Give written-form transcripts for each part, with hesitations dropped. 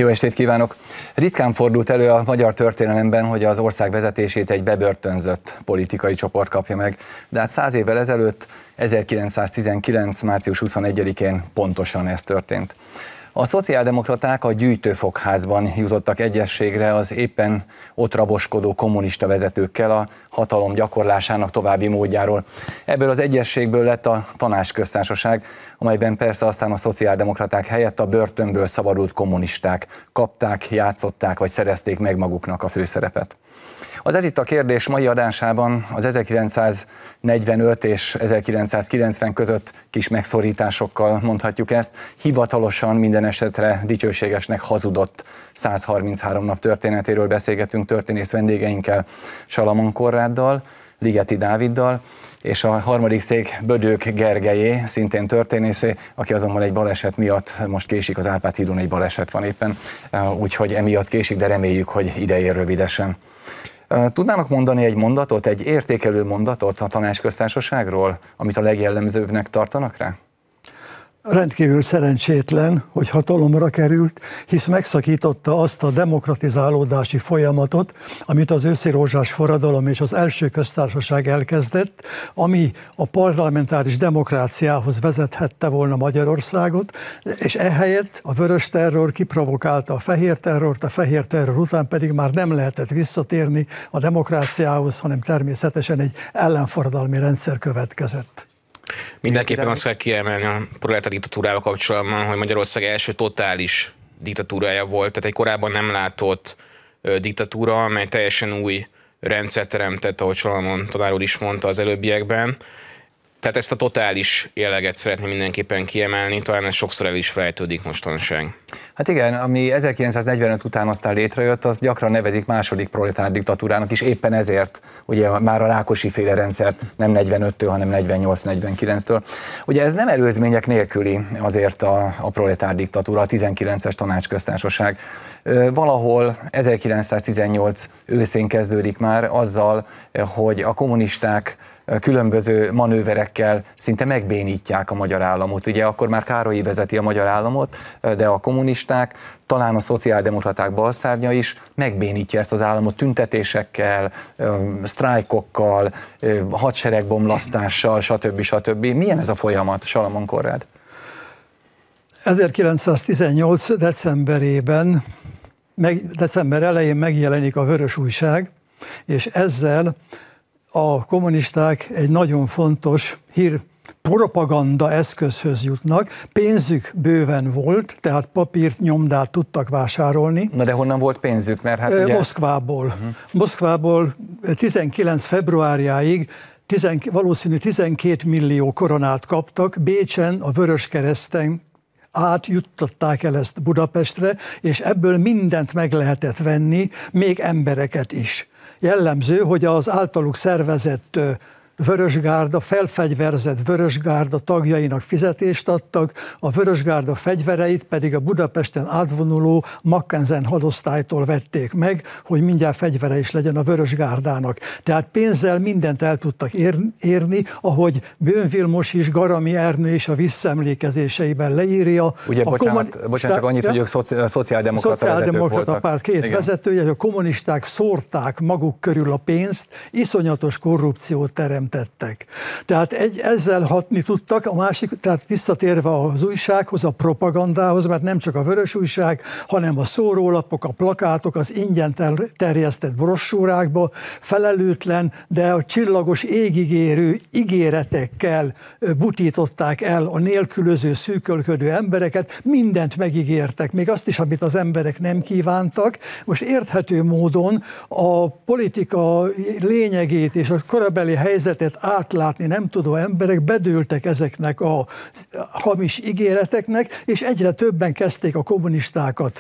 Jó estét kívánok! Ritkán fordult elő a magyar történelemben, hogy az ország vezetését egy bebörtönzött politikai csoport kapja meg, de hát 100 évvel ezelőtt, 1919. március 21-én pontosan ez történt. A szociáldemokraták a Gyűjtőfokházban jutottak egyezségre az éppen ott raboskodó kommunista vezetőkkel a hatalom gyakorlásának további módjáról. Ebből az egyezségből lett a Tanácsköztársaság, amelyben persze aztán a szociáldemokraták helyett a börtönből szabadult kommunisták kapták, játszották vagy szerezték meg maguknak a főszerepet. Az Ez itt a kérdés mai adásában az 1945 és 1990 között kis megszorításokkal mondhatjuk ezt, hivatalosan minden esetre dicsőségesnek hazudott 133 nap történetéről beszélgetünk történész vendégeinkkel, Salamon Konráddal, Ligeti Dáviddal, és a harmadik szék Bödők Gergelyé, szintén történészé, aki azonban egy baleset miatt most késik, az Árpád-hídon egy baleset van éppen, úgyhogy emiatt késik, de reméljük, hogy ideér rövidesen. Tudnának mondani egy mondatot, egy értékelő mondatot a Tanácsköztársaságról, amit a legjellemzőbbnek tartanak rá? Rendkívül szerencsétlen, hogy hatalomra került, hisz megszakította azt a demokratizálódási folyamatot, amit az őszirózsás forradalom és az első köztársaság elkezdett, ami a parlamentáris demokráciához vezethette volna Magyarországot, és ehelyett a vörös terror kiprovokálta a fehér terrort, a fehér terror után pedig már nem lehetett visszatérni a demokráciához, hanem természetesen egy ellenforradalmi rendszer következett. Mindenképpen azt kell kiemelni a proletár diktatúrával kapcsolatban, hogy Magyarország első totális diktatúrája volt, tehát egy korábban nem látott diktatúra, amely teljesen új rendszert teremtett, ahogy Salamon tanár úr is mondta az előbbiekben. Tehát ezt a totális jelleget szeretném mindenképpen kiemelni, talán ez sokszor el is fejtődik mostanság. Hát igen, ami 1945 után aztán létrejött, azt gyakran nevezik második proletár diktatúrának is, éppen ezért ugye már a Rákosi-féle rendszert nem 45-től, hanem 48-49-től. Ugye ez nem előzmények nélküli azért a proletár diktatúra, a 19-es Tanácsköztársaság. Valahol 1918 őszén kezdődik már azzal, hogy a kommunisták különböző manőverekkel szinte megbénítják a magyar államot. Ugye akkor már Károlyi vezeti a magyar államot, de a kommunisták, talán a szociáldemokraták balszárnya is megbénítja ezt az államot tüntetésekkel, sztrájkokkal, hadseregbomlasztással, stb. Milyen ez a folyamat, Salamon Konrád? 1918. december elején megjelenik a Vörös Újság, és ezzel a kommunisták egy nagyon fontos propaganda eszközhöz jutnak. Pénzük bőven volt, tehát papírt, nyomdát tudtak vásárolni. Na de honnan volt pénzük? Mert hát ugye... Moszkvából. Moszkvából 19 februárjáig valószínű 12 millió koronát kaptak. Bécsen a Vöröskereszten átjuttatták el ezt Budapestre, és ebből mindent meg lehetett venni, még embereket is. Jellemző, hogy az általuk szervezett Vörösgárda, felfegyverzett Vörösgárda tagjainak fizetést adtak, a Vörösgárda fegyvereit pedig a Budapesten átvonuló Mackensen hadosztálytól vették meg, hogy mindjárt fegyvere is legyen a Vörösgárdának. Tehát pénzzel mindent el tudtak érni, ahogy Böhm Vilmos is, Garami Ernő is a visszaemlékezéseiben leírja. Ugye, bocsánat, csak annyit, hogy ők szociáldemokrata párt két vezetője, hogy a kommunisták szórták maguk körül a pénzt, iszonyatos korrupciót teremtettek. Tehát ezzel hatni tudtak, a másik, tehát visszatérve az újsághoz, a propagandához, mert nem csak a Vörös Újság, hanem a szórólapok, a plakátok, az ingyen terjesztett brossúrákba felelőtlen, de a csillagos égigérő ígéretekkel butították el a nélkülöző, szűkölködő embereket, mindent megígértek, még azt is, amit az emberek nem kívántak. Most érthető módon a politika lényegét és a korabeli helyzetet átlátni nem tudó emberek bedőltek ezeknek a hamis ígéreteknek, és egyre többen kezdték a kommunistákat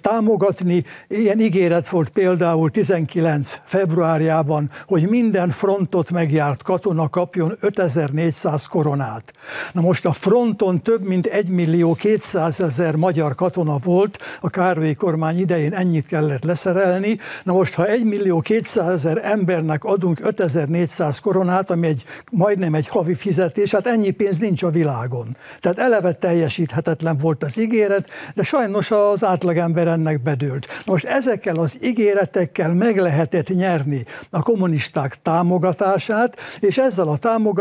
támogatni. Ilyen ígéret volt például 19 februárjában, hogy minden frontot megjárt katona kapjon 5400 koronát. Na most a fronton több mint 1.200.000 magyar katona volt, a Károlyi kormány idején ennyit kellett leszerelni. Na most, ha 1.200.000 embernek adunk 5400 koronát, katonát, ami majdnem egy havi fizetés, hát ennyi pénz nincs a világon. Tehát eleve teljesíthetetlen volt az ígéret, de sajnos az átlagember ennek bedőlt. Most ezekkel az ígéretekkel meg lehetett nyerni a kommunisták támogatását, és ezzel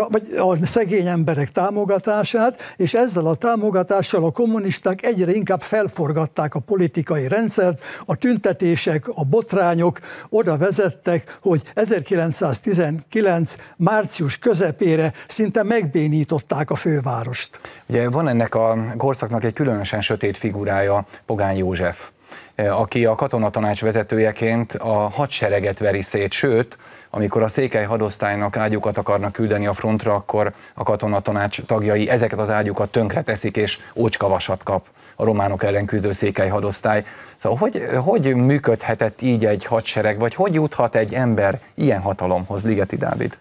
vagy a szegény emberek támogatását, és ezzel a támogatással a kommunisták egyre inkább felforgatták a politikai rendszert, a tüntetések, a botrányok oda vezettek, hogy 1919. március közepére szinte megbénították a fővárost. Ugye van ennek a korszaknak egy különösen sötét figurája, Pogány József, aki a katonatanács vezetőjeként a hadsereget veri szét, sőt, amikor a székely hadosztálynak ágyukat akarnak küldeni a frontra, akkor a katonatanács tagjai ezeket az ágyukat tönkreteszik, és ócskavasat kap a románok ellen küzdő székely hadosztály. Szóval hogy működhetett így egy hadsereg, vagy hogy juthat egy ember ilyen hatalomhoz, Ligeti Dávid?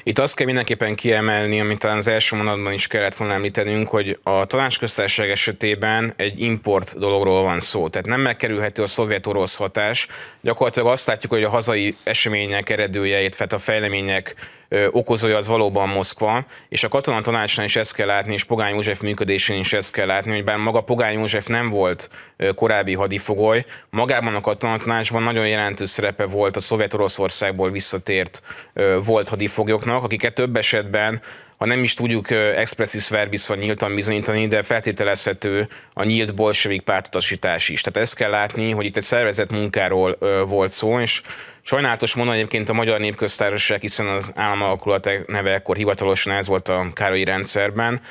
Itt azt kell mindenképpen kiemelni, amit talán az első mondatban is kellett volna említenünk, hogy a Tanácsköztársaság esetében egy import dologról van szó. Tehát nem megkerülhető a szovjet-orosz hatás. Gyakorlatilag azt látjuk, hogy a hazai események eredőjeit, tehát a fejlemények okozója az valóban Moszkva, és a katonatanácsnál is ezt kell látni, és Pogány József működésén is ezt kell látni, hogy bár maga Pogány József nem volt korábbi hadifogoly, magában a katonatanácsban nagyon jelentős szerepe volt a Szovjet-Oroszországból visszatért volt hadifoglyoknak, akiket több esetben, ha nem is tudjuk expressis verbis vagy nyíltan bizonyítani, de feltételezhető a nyílt bolsevik pártutasítás is. Tehát ezt kell látni, hogy itt egy szervezett munkáról volt szó, és sajnálatos módon egyébként a Magyar Népköztársaság, hiszen az államalakulat neve ekkor hivatalosan ez volt a Károlyi rendszerben,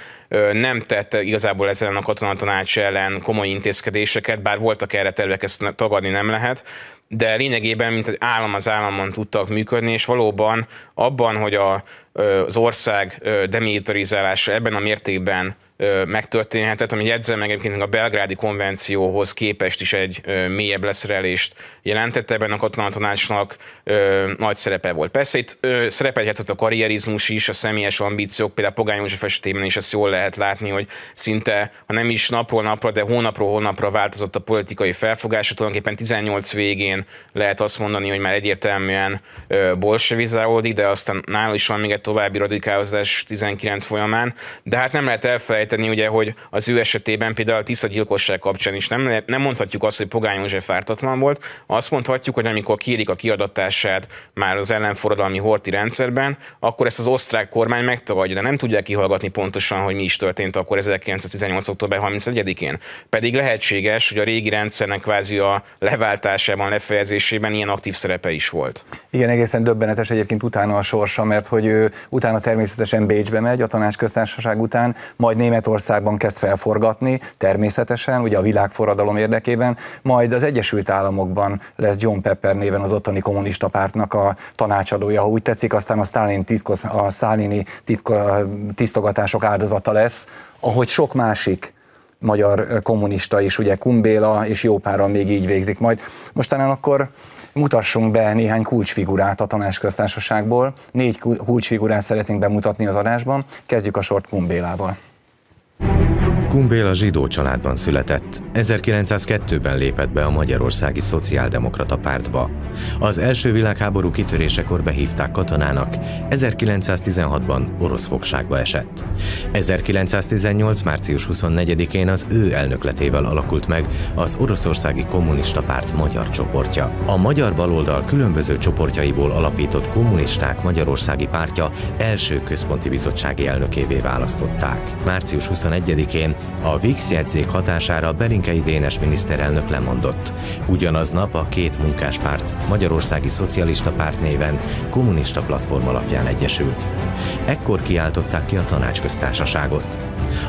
nem tette igazából ezzel a katonatanács ellen komoly intézkedéseket, bár voltak erre tervek, ezt tagadni nem lehet, de lényegében, mint egy állam az államon tudtak működni, és valóban abban, hogy az ország demilitarizálása ebben a mértékben megtörténhetett, ami jegyzel meg egyébként a belgrádi konvencióhoz képest is egy mélyebb leszerelést jelentett, ebben a katonatanácsnak nagy szerepe volt. Persze itt szerepet játszott a karrierizmus is, a személyes ambíciók, például Pogány József esetében is ezt jól lehet látni, hogy szinte, ha nem is napról napra, de hónapról hónapra változott a politikai felfogása, tulajdonképpen 18 végén lehet azt mondani, hogy már egyértelműen bolsevizálódik, de aztán nála is van még egy további radikálozás 19 folyamán, de hát nem lehet elfelejteni, ugye, hogy az ő esetében például a Tisza gyilkosság kapcsán is nem mondhatjuk azt, hogy Pogány József ártatlan volt, azt mondhatjuk, hogy amikor kérik a kiadatását már az ellenforradalmi horthy rendszerben, akkor ezt az osztrák kormány megtagadja, de nem tudják kihallgatni pontosan, hogy mi is történt akkor 1918. október 31-én. Pedig lehetséges, hogy a régi rendszernek kvázi a leváltásában, lefejezésében ilyen aktív szerepe is volt. Igen, egészen döbbenetes egyébként utána a sorsa, mert hogy ő utána természetesen Bécsbe megy a Tanácsköztársaság után, majd Németországban kezd felforgatni, természetesen, ugye a világforradalom érdekében, majd az Egyesült Államokban lesz John Pepper néven az ottani kommunista pártnak a tanácsadója, ha úgy tetszik, aztán a sztálini tisztogatások áldozata lesz, ahogy sok másik magyar kommunista is, ugye Kumbéla és jó páran még így végzik majd. Mostanában akkor mutassunk be néhány kulcsfigurát a Tanácsköztársaságból. 4 kulcsfigurát szeretnénk bemutatni az adásban. Kezdjük a sort Kumbélával. Kumbéla zsidó családban született. 1902-ben lépett be a Magyarországi Szociáldemokrata Pártba. Az első világháború kitörésekor behívták katonának, 1916-ban orosz fogságba esett. 1918. március 24-én az ő elnökletével alakult meg az Oroszországi Kommunista Párt magyar csoportja. A magyar baloldal különböző csoportjaiból alapított Kommunisták Magyarországi Pártja első központi bizottsági elnökévé választották. Március 21-én a Vígsz jegyzék hatására Berinkei Dénes miniszterelnök lemondott. Ugyanaznap a két munkáspárt, Magyarországi Szocialista Párt néven Kommunista Platform alapján egyesült. Ekkor kiáltották ki a Tanácsköztársaságot.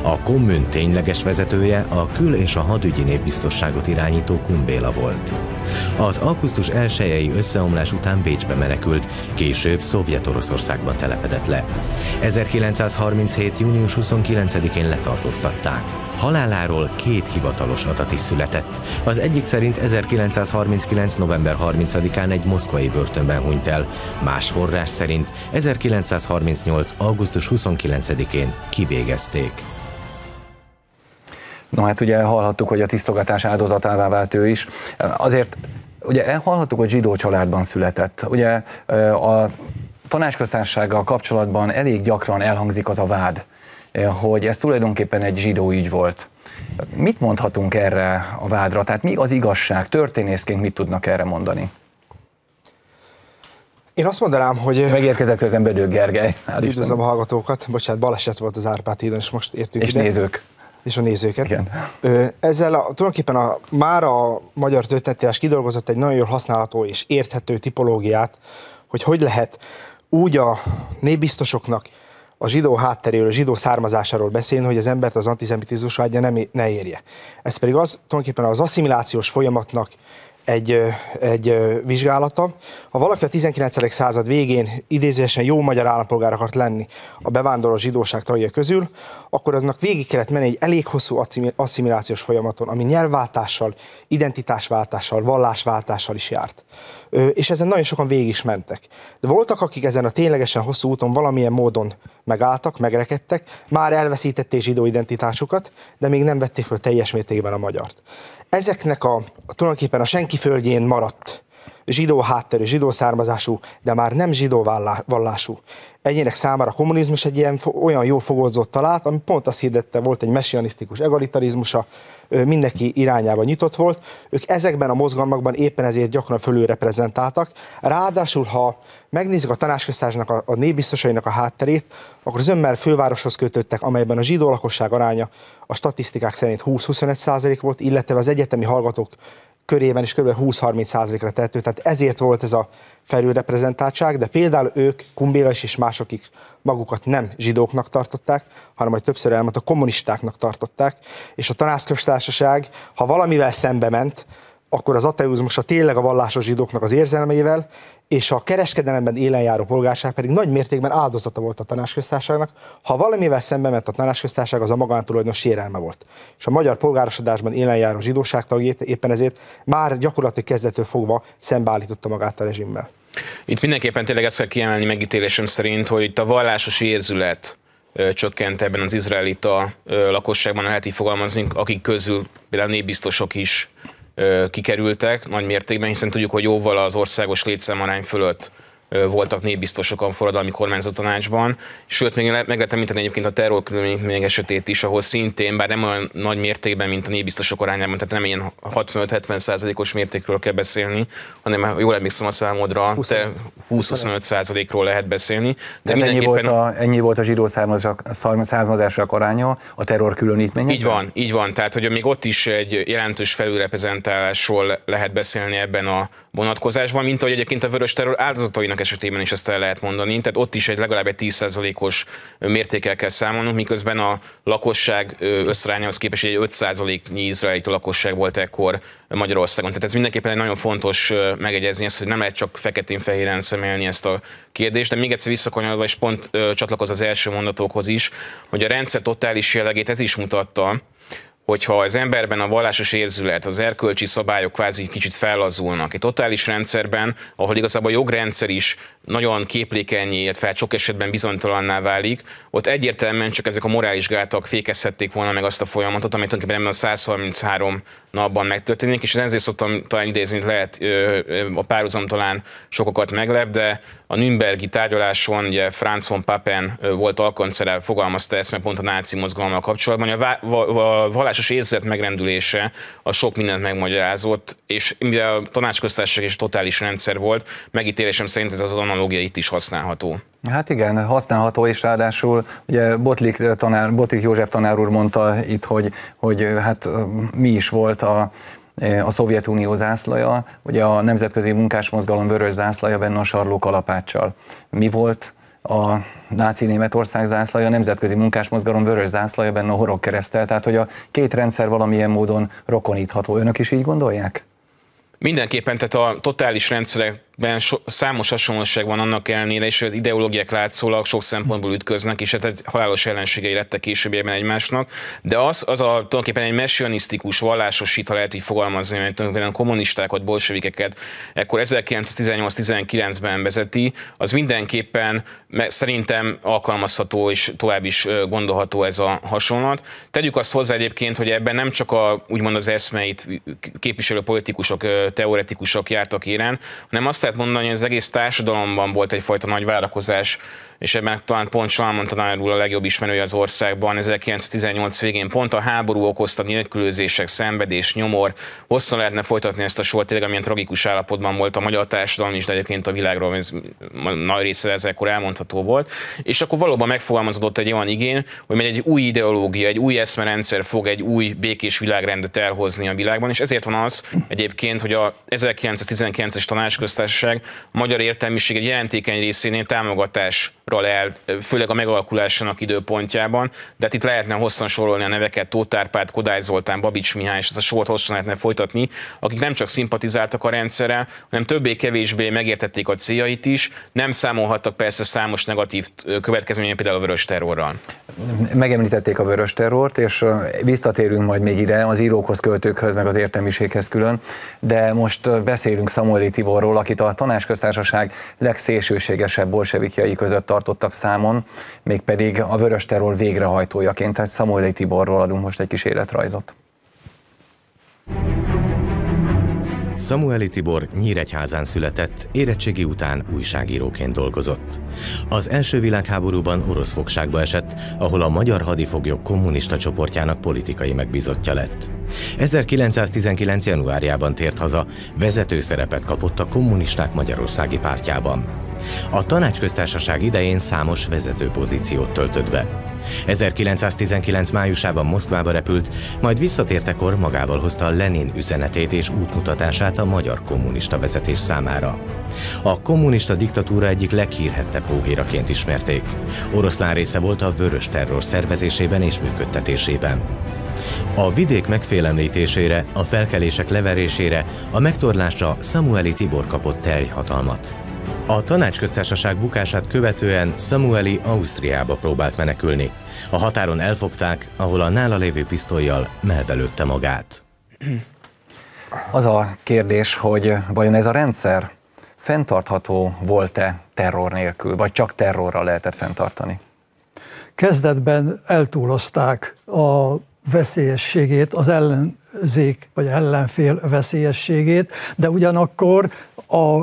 A kommun tényleges vezetője a kül- és a hadügyi népbiztosságot irányító Kumbéla volt. Az augusztus 1-i összeomlás után Bécsbe menekült, később Szovjet-Oroszországban telepedett le. 1937. június 29-én letartóztatták. Haláláról 2 hivatalos adat is született. Az egyik szerint 1939. november 30-án egy moszkvai börtönben hunyt el, más forrás szerint 1938. augusztus 29-én kivégezték. No hát ugye hallhattuk, hogy a tisztogatás áldozatává vált ő is. Azért ugye hallhattuk, hogy zsidó családban született. Ugye a tanácsköztársasággal kapcsolatban elég gyakran elhangzik az a vád, hogy ez tulajdonképpen egy zsidó ügy volt. Mit mondhatunk erre a vádra? Tehát mi az igazság? Történészként mit tudnak erre mondani? Én azt mondanám, hogy... Megérkezett közben Bödög Gergely. Üdvözlöm a hallgatókat. Bocsánat, baleset volt az Árpád hídon, és most értünk és ide. Nézők. És a nézőket. Igen. Ezzel tulajdonképpen már a magyar történetírás kidolgozott egy nagyon jól használható és érthető tipológiát, hogy lehet úgy a népbiztosoknak a zsidó hátteréről, a zsidó származásáról beszélni, hogy az embert az antiszemitizmus vágya ne érje. Ez pedig tulajdonképpen az asszimilációs folyamatnak egy vizsgálata. Ha valaki a 19. század végén idézősen jó magyar állampolgár akart lenni a bevándorló zsidóság tagja közül, akkor aznak végig kellett menni egy elég hosszú asszimilációs folyamaton, ami nyelvváltással, identitásváltással, vallásváltással is járt. És ezen nagyon sokan végig is mentek. De voltak, akik ezen a ténylegesen hosszú úton valamilyen módon megálltak, megrekedtek, már elveszítették zsidó identitásukat, de még nem vették fel teljes mértékben a magyart. Ezeknek tulajdonképpen a senki földjén maradt zsidó hátterű, zsidó származású, de már nem zsidó vallású egyének számára a kommunizmus egy olyan jó fogódzót talált, ami pont azt hirdette, volt egy messianisztikus egalitarizmusa, mindenki irányába nyitott volt. Ők ezekben a mozgalmakban éppen ezért gyakran fölülreprezentáltak. Ráadásul, ha megnézzük a tanácsköztársaságnak, a népbiztosainak a hátterét, akkor az önmel fővároshoz kötöttek, amelyben a zsidó lakosság aránya a statisztikák szerint 20-25% volt, illetve az egyetemi hallgatók körében is kb. 20-30%-ra tehető, tehát ezért volt ez a felülreprezentáltság, de például ők, Kumbéla is és mások is magukat nem zsidóknak tartották, hanem, ahogy többször elmondta, kommunistáknak tartották, és a tanácsköztársaság, ha valamivel szembe ment, akkor az ateizmusa tényleg a vallásos zsidóknak az érzelmeivel, és a kereskedelemben élen járó polgárság pedig nagy mértékben áldozata volt a tanácsköztársaságnak. Ha valamivel szembe ment a tanácsköztársaság, az a magántulajdon sérelme volt. És a magyar polgárosodásban élen járó zsidóság tagjét éppen ezért már gyakorlatilag kezdettől fogva szembeállította magát a rezsimmel. Itt mindenképpen tényleg ezt kell kiemelni megítélésem szerint, hogy itt a vallásos érzület csökkent ebben az izraelita lakosságban, lehet így fogalmazni, akik közül például népbiztosok is kikerültek nagy mértékben, hiszen tudjuk, hogy jóval az országos létszámarány fölött voltak népbiztosok a forradalmi kormányzó tanácsban, sőt, még meg lehet említeni egyébként a terrorkörülmények esetét is, ahol szintén, bár nem olyan nagy mértékben, mint a népbiztosok arányában, tehát nem ilyen 65-70%-os mértékről kell beszélni, hanem jól emlékszem a számodra, 20-25%-ról lehet beszélni. De ennyi volt a zsidó származások aránya a terrorkülönítményekben? Így van, tehát hogy még ott is egy jelentős felülreprezentálásról lehet beszélni ebben a vonatkozásban, mint ahogy egyébként a vörös terror áldozatainak esetében is ezt el lehet mondani, tehát ott is legalább egy 10%-os mértékkel kell számolnunk, miközben a lakosság összarányához képest egy 5%-nyi izraelita lakosság volt ekkor Magyarországon. Tehát ez mindenképpen egy nagyon fontos megegyezni ezt, hogy nem lehet csak feketén-fehéren szemlélni ezt a kérdést, de még egyszer visszakanyarodva, és pont csatlakoz az első mondatokhoz is, hogy a rendszer totális jellegét ez is mutatta, hogyha az emberben a vallásos érzület, az erkölcsi szabályok kvázi kicsit fellazulnak. Egy totális rendszerben, ahol igazából a jogrendszer is nagyon képlékenyé, illetve sok esetben bizonytalanná válik, ott egyértelműen csak ezek a morális gátak fékezhették volna meg azt a folyamatot, amit tulajdonképpen ebben a 133 napban megtörténik, és ezért szoktam talán idézni, lehet a párhuzam talán sokakat meglep, de a Nürnbergi tárgyaláson ugye Franz von Papen volt alkoncere, fogalmazta ezt, mert pont a náci mozgalommal kapcsolatban, hogy a vallásos érzet megrendülése a sok mindent megmagyarázott, és mivel a tanácsköztársaság és totális rendszer volt, megítélésem szerint ez az analógia itt is használható. Hát igen, használható, és ráadásul ugye Botlik József tanár úr mondta itt, hogy hát mi is volt a Szovjetunió zászlaja, ugye a Nemzetközi Munkásmozgalom vörös zászlaja benne a sarló kalapáccsal. Mi volt a náci Németország zászlaja, a Nemzetközi Munkásmozgalom vörös zászlaja benne a horogkereszttel, tehát hogy a két rendszer valamilyen módon rokonítható. Önök is így gondolják? Mindenképpen, tehát a totális rendszerekben számos hasonlóság van annak ellenére, és az ideológiák látszólag sok szempontból ütköznek, és hát halálos ellenségei lettek későbbiekben egymásnak, de tulajdonképpen egy messianisztikus, vallásos hit, ha lehet így fogalmazni, mert tulajdonképpen a kommunistákat, bolsevikeket ekkor 1918-19-ben vezeti, az mindenképpen szerintem alkalmazható és tovább is gondolható ez a hasonlat. Tegyük azt hozzá egyébként, hogy ebben nem csak úgymond az eszmeit képviselő politikusok, teoretikusok jártak élen, hanem azt azt lehet mondani, hogy az egész társadalomban volt egyfajta nagy várakozás, és ebben talán pont Salmon tanár úr a legjobb ismerője az országban. 1918 végén pont a háború okozta nélkülözések, szenvedés, nyomor. Hosszan lehetne folytatni ezt a sort, tényleg amilyen tragikus állapotban volt a magyar társadalom is, de egyébként a világról ez nagy része ezekor elmondható volt. És akkor valóban megfogalmazódott egy olyan igény, hogy egy új ideológia, egy új eszmerendszer fog egy új békés világrendet elhozni a világban, és ezért van az egyébként, hogy a 1919-es tanácsköztársaság a magyar értelmiség egy jelentékeny részénél támogatásra lelt, főleg a megalakulásának időpontjában, de hát itt lehetne hosszan sorolni a neveket, Tóth Árpád, Kodály Zoltán, Babics Mihály, és ezt a sort hosszan lehetne folytatni, akik nem csak szimpatizáltak a rendszerrel, hanem többé-kevésbé megértették a céljait is, nem számolhattak persze számos negatív következményen, például a vörös terrorral. Megemlítették a vörös terrort, és visszatérünk majd még ide az írókhoz, költőkhöz, meg az értelmiséghez külön, de most beszélünk Szamuely Tiborról, akit a Tanácsköztársaság legszélsőségesebb bolsevikjai között tartottak számon, mégpedig a vörös terror végrehajtójaként. Tehát Szamuely Tiborról adunk most egy kis életrajzot. Szamuely Tibor Nyíregyházán született, érettségi után újságíróként dolgozott. Az első világháborúban orosz fogságba esett, ahol a magyar hadifoglyok kommunista csoportjának politikai megbízottja lett. 1919. januárjában tért haza, vezető szerepet kapott a Kommunisták Magyarországi Pártjában. A Tanácsköztársaság idején számos vezető pozíciót töltött be. 1919. májusában Moszkvába repült, majd visszatértekor magával hozta Lenin üzenetét és útmutatását a magyar kommunista vezetés számára. A kommunista diktatúra egyik leghírhettebb hóhéraként ismerték. Oroszlán része volt a vörös terror szervezésében és működtetésében. A vidék megfélemlítésére, a felkelések leverésére, a megtorlásra Szamuely Tibor kapott teljhatalmat. A Tanácsköztársaság bukását követően Szamuely Ausztriába próbált menekülni. A határon elfogták, ahol a nála lévő pisztollyal mellbelőtte magát. Az a kérdés, hogy vajon ez a rendszer fenntartható volt-e terror nélkül, vagy csak terrorral lehetett fenntartani? Kezdetben eltúlozták a veszélyességét, az ellenzék vagy ellenfél veszélyességét, de ugyanakkor a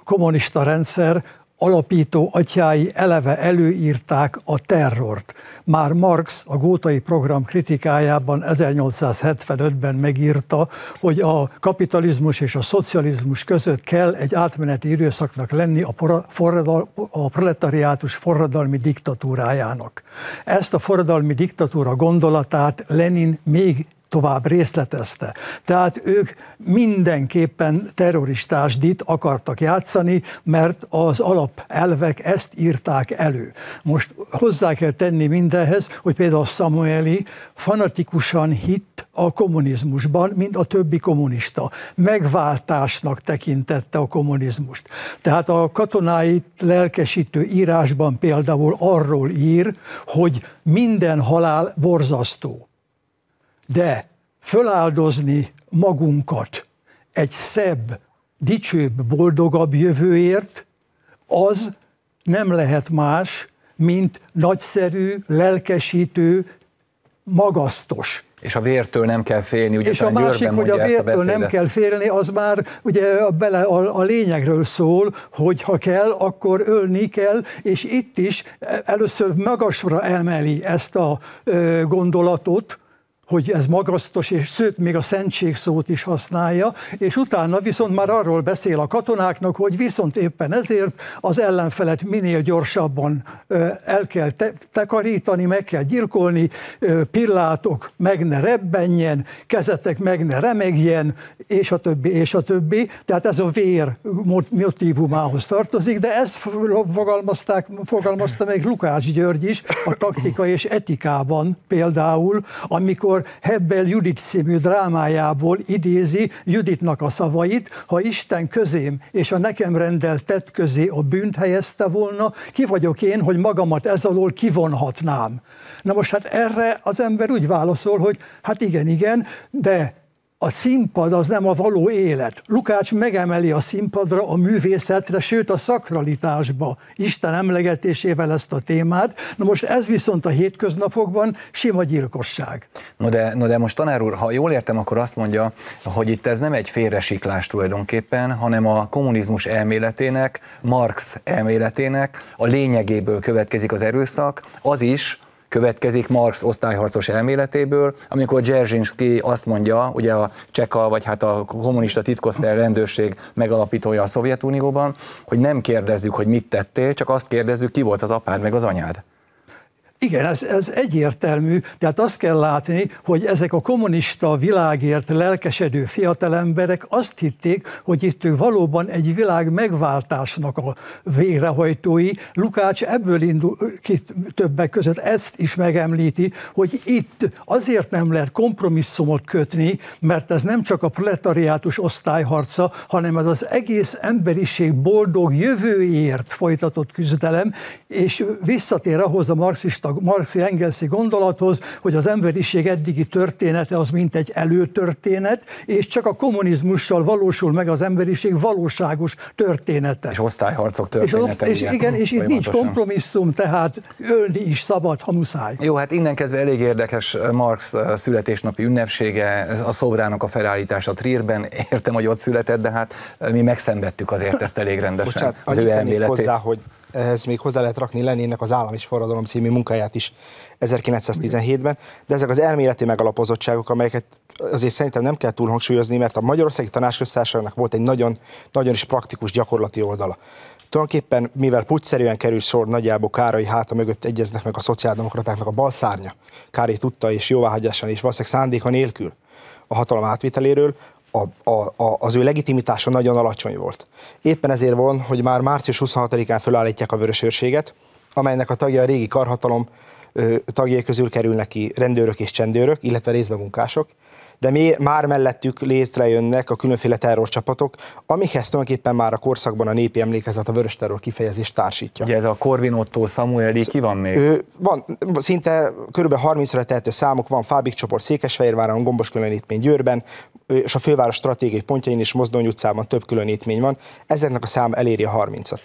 kommunista rendszer alapító atyái eleve előírták a terrort. Már Marx a Gótai Program kritikájában 1875-ben megírta, hogy a kapitalizmus és a szocializmus között kell egy átmeneti időszaknak lenni a proletariátus forradalmi diktatúrájának. Ezt a forradalmi diktatúra gondolatát Lenin még tovább részletezte. Tehát ők mindenképpen terroristásdit akartak játszani, mert az alapelvek ezt írták elő. Most hozzá kell tenni mindenhez, hogy például Szamuely fanatikusan hitt a kommunizmusban, mint a többi kommunista. Megváltásnak tekintette a kommunizmust. Tehát a katonáit lelkesítő írásban például arról ír, hogy minden halál borzasztó. De föláldozni magunkat egy szebb, dicsőbb, boldogabb jövőért, az nem lehet más, mint nagyszerű, lelkesítő, magasztos. És a vértől nem kell félni, ugye? És a másik, hogy a vértől nem kell félni, az már ugye a lényegről szól, hogy ha kell, akkor ölni kell, és itt is először magasra emeli ezt a gondolatot, hogy ez magasztos, és sőt, még a szentség szót is használja, és utána viszont már arról beszél a katonáknak, hogy viszont éppen ezért az ellenfelet minél gyorsabban el kell takarítani, meg kell gyilkolni, pillátok meg ne rebbenjen, kezetek meg ne remegjen, és a többi, és a többi. Tehát ez a vér motívumához tartozik, de ezt fogalmazta meg Lukács György is a Taktika és etikában például, amikor Hebbel Judit című drámájából idézi Juditnak a szavait: ha Isten közém és a nekem rendelt tett közé a bűnt helyezte volna, ki vagyok én, hogy magamat ez alól kivonhatnám. Na most hát erre az ember úgy válaszol, hogy hát igen, de a színpad az nem a való élet. Lukács megemeli a színpadra, a művészetre, sőt a szakralitásba, Isten emlegetésével ezt a témát. Na most ez viszont a hétköznapokban sima gyilkosság. No de most tanár úr, ha jól értem, akkor azt mondja, hogy itt ez nem egy félresiklás tulajdonképpen, hanem a kommunizmus elméletének, Marx elméletének a lényegéből következik az erőszak, az is következik Marx osztályharcos elméletéből, amikor Dzerzsinszky azt mondja, ugye a Cseka, vagy hát a kommunista titkoszolgált rendőrség megalapítója a Szovjetunióban, hogy nem kérdezzük, hogy mit tettél, csak azt kérdezzük, ki volt az apád meg az anyád. Igen, ez egyértelmű, tehát azt kell látni, hogy ezek a kommunista világért lelkesedő fiatalemberek azt hitték, hogy itt ők valóban egy világ megváltásnak a végrehajtói. Lukács ebből indul ki többek között, ezt is megemlíti, hogy itt azért nem lehet kompromisszumot kötni, mert ez nem csak a proletariátus osztályharca, hanem ez az egész emberiség boldog jövőjéért folytatott küzdelem, és visszatér ahhoz a marxi-engelszi gondolathoz, hogy az emberiség eddigi története az mint egy előtörténet, és csak a kommunizmussal valósul meg az emberiség valóságos története. És osztályharcok története. És itt nincs kompromisszum, tehát ölni is szabad, ha muszáj. Jó, hát innen kezdve elég érdekes Marx születésnapi ünnepsége, a szobrának a felállítása Trierben. Értem, hogy ott született, de hát mi megszenvedtük azért ezt elég rendesen. Bocsánat, az ő elméletét. Hozzá, hogy ehhez még hozzá lehet rakni Leninnek az Állam és Forradalom című munkáját is 1917-ben, de ezek az elméleti megalapozottságok, amelyeket azért szerintem nem kell túl hangsúlyozni, mert a Magyarországi Tanácsköztársaságnak volt egy nagyon, nagyon is praktikus gyakorlati oldala. Tulajdonképpen, mivel pucszerűen került sor, nagyjából Károly háta mögött egyeznek meg a szociáldemokratáknak a bal szárnya, Károly tudta és jóváhagyásan és valószínűleg szándéka nélkül a hatalom átviteléről, az ő legitimitása nagyon alacsony volt. Éppen ezért van, hogy már március 26-án fölállítják a Vörösőrséget, amelynek a tagja a régi karhatalom tagjai közül kerülnek ki rendőrök és csendőrök, illetve részben munkások, de már mellettük létrejönnek a különféle terrorcsapatok, amikhez tulajdonképpen már a korszakban a népi emlékezet a vörös terror kifejezést társítja. Ugye ez a Korvin Ottó, Samueli, ki van még? Van, szinte kb. 30-ra tehető számok, van Fábik csoport Székesfehérváron, Gombos különítmény Győrben, és a főváros stratégiai pontjain is Mozdony utcában több különítmény van, ezeknek a száma eléri a 30-at.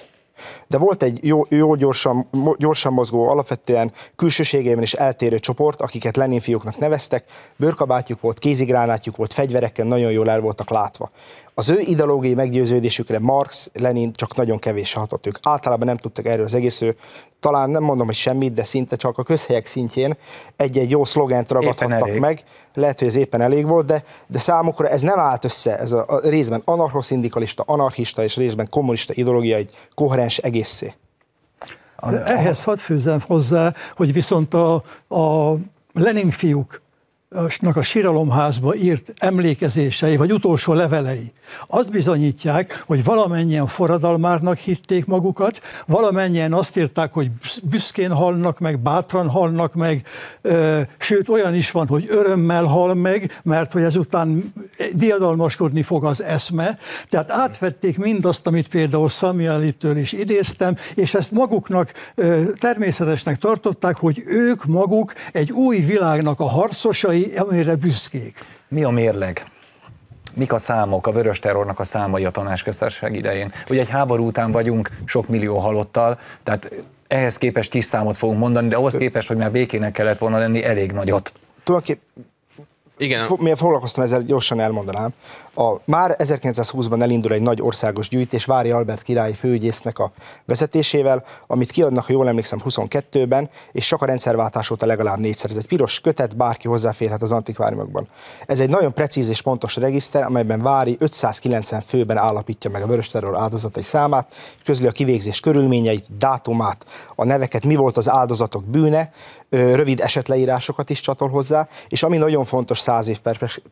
De volt egy jó gyorsan mozgó, alapvetően külsőségében is eltérő csoport, akiket Lenin fiúknak neveztek, bőrkabátjuk volt, kézigránátjuk volt, fegyverekkel nagyon jól el voltak látva. Az ő ideológiai meggyőződésükre Marx, Lenin csak nagyon kevés hatott. Ők általában nem tudtak erről az egészről, talán nem mondom, hogy semmit, de szinte csak a közhelyek szintjén egy-egy jó szlogent ragadhattak meg. Lehet, hogy ez éppen elég volt, de számukra ez nem állt össze, ez a részben anarchoszindikalista, anarchista és részben kommunista ideológia egy koherens egészé. De ehhez hadd fűzzem hozzá, hogy viszont a Lenin fiúk a síralomházba írt emlékezései, vagy utolsó levelei, azt bizonyítják, hogy valamennyien forradalmárnak hitték magukat, valamennyien azt írták, hogy büszkén halnak meg, bátran halnak meg, sőt olyan is van, hogy örömmel hal meg, mert hogy ezután diadalmaskodni fog az eszme. Tehát átvették mindazt, amit például Samuelitől is idéztem, és ezt maguknak természetesnek tartották, hogy ők maguk egy új világnak a harcosai, amire büszkék. Mi a mérleg? Mik a számok, a vörös terrornak a számai a Tanácsköztársaság idején? Ugye egy háború után vagyunk sok millió halottal, tehát ehhez képest kis számot fogunk mondani, de ahhoz képest, hogy már békének kellett volna lenni, elég nagyot. Igen. Miért foglalkoztam ezzel, gyorsan elmondanám. Már 1920-ban elindul egy nagy országos gyűjtés Vári Albert királyi főügyésznek a vezetésével, amit kiadnak, ha jól emlékszem, 22-ben, és csak a rendszerváltás óta legalább 4-szer. Ez egy piros kötet, bárki hozzáférhet az antikváriumokban. Ez egy nagyon precíz és pontos regiszter, amelyben Vári 590 főben állapítja meg a vörös terror áldozatai számát, közli a kivégzés körülményeit, dátumát, a neveket, mi volt az áldozatok bűne, rövid esetleírásokat is csatol hozzá, és ami nagyon fontos 100 év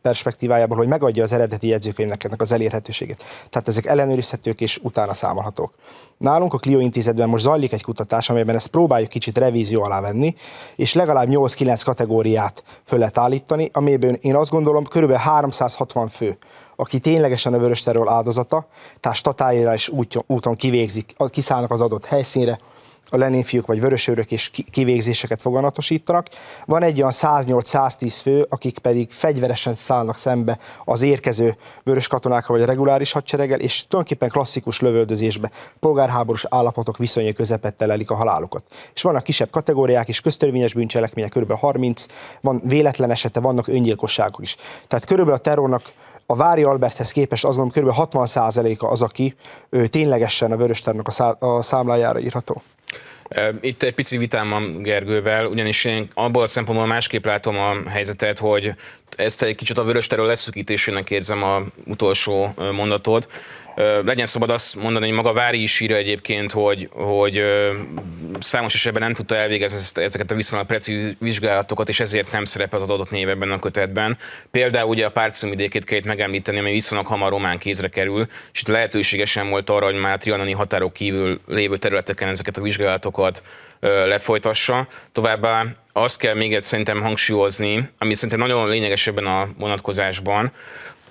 perspektívájából, hogy megadja az eredeti jegyzőkönyvnek az elérhetőségét. Tehát ezek ellenőrizhetők és utána számolhatók. Nálunk a Clio intézetben most zajlik egy kutatás, amelyben ezt próbáljuk kicsit revízió alá venni, és legalább 8-9 kategóriát föl lehet állítani, amelyben én azt gondolom, kb. 360 fő, aki ténylegesen a vörös terror áldozata, tehát statályirális úton kivégzik, kiszállnak az adott helyszínre, a Lenin-fiúk vagy vörösőrök és kivégzéseket foganatosítanak. Van egy olyan 108-110 fő, akik pedig fegyveresen szállnak szembe az érkező vörös katonákkal vagy a reguláris hadsereggel, és tulajdonképpen klasszikus lövöldözésbe, polgárháborús állapotok viszonyai közepette lelik a halálukat. És vannak kisebb kategóriák is, köztörvényes bűncselekmények, kb. 30, van véletlen esete, vannak öngyilkosságok is. Tehát körülbelül a terrornak a Vári Alberthez képest azt gondolom kb. 60%-a az, aki ténylegesen a Vörös Terrornak a számlájára írható. Itt egy pici vitám van Gergővel, ugyanis én abból a szempontból másképp látom a helyzetet, hogy ezt egy kicsit a Vörös Terror leszűkítésének érzem a utolsó mondatod. Legyen szabad azt mondani, hogy maga Vári is írja egyébként, hogy számos esetben nem tudta elvégezni ezeket a viszonylag precíz vizsgálatokat, és ezért nem szerepel az adott név ebben a kötetben. Például ugye a Párciumvidékét kell itt megemlíteni, ami viszonylag hamar román kézre kerül, és itt lehetősége sem volt arra, hogy már trianoni határok kívül lévő területeken ezeket a vizsgálatokat lefolytassa. Továbbá azt kell még egyszer szerintem hangsúlyozni, ami szerintem nagyon lényeges ebben a vonatkozásban,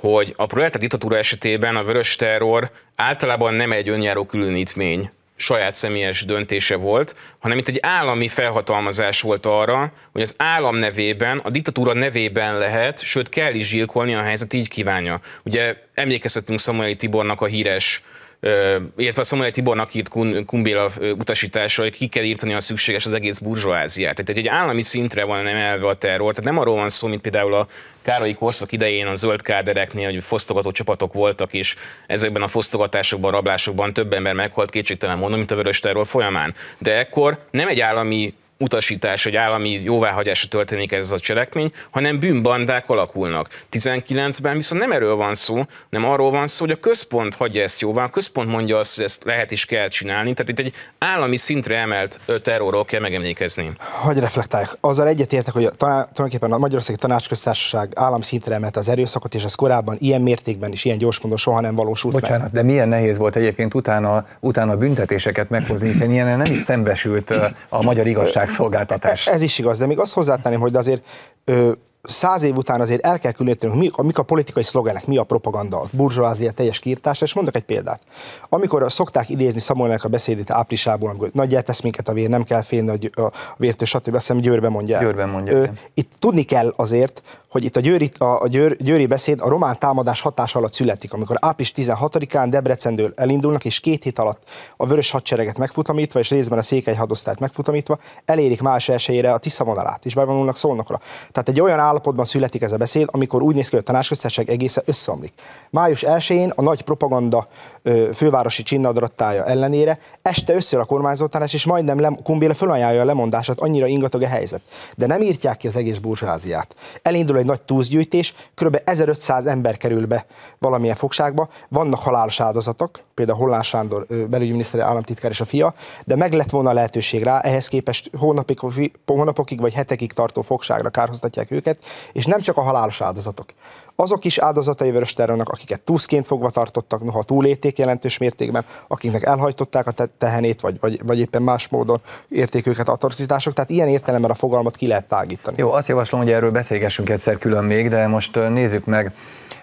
hogy a proletár diktatúra esetében a Vörös Terror általában nem egy önjáró különítmény, saját személyes döntése volt, hanem itt egy állami felhatalmazás volt arra, hogy az állam nevében, a diktatúra nevében lehet, sőt kell is zsilkolni, a helyzet így kívánja. Ugye emlékeztetünk Szamuely Tibornak a híres, illetve a Szamuely Tibornak írt Kumbéla utasításra, hogy ki kell írtani a szükséges az egész burzsóáziát. Tehát egy állami szintre van emelve a terror, tehát nem arról van szó, mint például a Károlyi korszak idején a zöld kádereknél, hogy fosztogató csapatok voltak, és ezekben a fosztogatásokban, rablásokban több ember meghalt, kétségtelen mondom, mint a Vörös Terror folyamán. De ekkor nem egy állami utasítás, hogy állami jóváhagyásra történik ez a cselekmény, hanem bűnbandák alakulnak. 19-ben viszont nem erről van szó, nem arról van szó, hogy a központ hagyja ezt jóvá, a központ mondja azt, hogy ezt lehet is kell csinálni, tehát itt egy állami szintre emelt terrorról kell megemlékezni. Hogy reflektálják? Azzal egyetértek, hogy tulajdonképpen a Magyarországi Tanácsköztársaság állami szintre emelte az erőszakot, és ez korábban ilyen mértékben és ilyen gyorsmódon soha nem valósult meg. Bocsánat, de milyen nehéz volt egyébként utána büntetéseket meghozni, hiszen ilyen nem is szembesült a magyar igazságszolgáltatás. Ez is igaz, de még azt hozzátenném, hogy azért 100 év után azért el kell különítenünk, mik a politikai szlogenek, mi a propaganda, a burzsóázia teljes kiirtása, és mondok egy példát. Amikor szokták idézni Szamuelynek a beszédét áprilisából, amikor nagyját tesz minket a vér, nem kell félni a vértől, stb. Azt hiszem Győrben mondja el. Győrben mondja. Itt tudni kell azért, hogy itt a győri beszéd a román támadás hatása alatt születik, amikor április 16-án Debrecendől elindulnak, és 2 hét alatt a vörös hadsereget megfutamítva, és részben a székely hadosztályt megfutamítva, elérik május 1-ére a Tisza vonalát, és bevonulnak Szolnokra. Tehát egy olyan állapotban születik ez a beszéd, amikor úgy néz ki, hogy a Tanácsköztársaság egészen összeomlik. Május 1-én a nagy propaganda fővárosi csinnadrattája ellenére este összeáll a kormányzótanács, és majdnem Kumbéla fölajánlja a lemondását, annyira ingatag a helyzet. De nem írtják ki az egész burzsóáziát. Elindul egy nagy túlzgyűjtés, kb. 1500 ember kerül be valamilyen fogságba, vannak halálos áldozatok, például Hollán Sándor belügyminiszter, államtitkár és a fia, de meg lett volna a lehetőség rá, ehhez képest hónapokig vagy hetekig tartó fogságra kárhoztatják őket, és nem csak a halálos áldozatok. Azok is áldozatai Vörös Terrornak, akiket túszként fogva tartottak, noha túlélték jelentős mértékben, akiknek elhajtották a tehenét, vagy éppen más módon érték őket a atrocitások, tehát ilyen értelemben a fogalmat ki lehet tágítani. Jó, azt javaslom, hogy erről beszélgessünk egyszer külön még, de most nézzük meg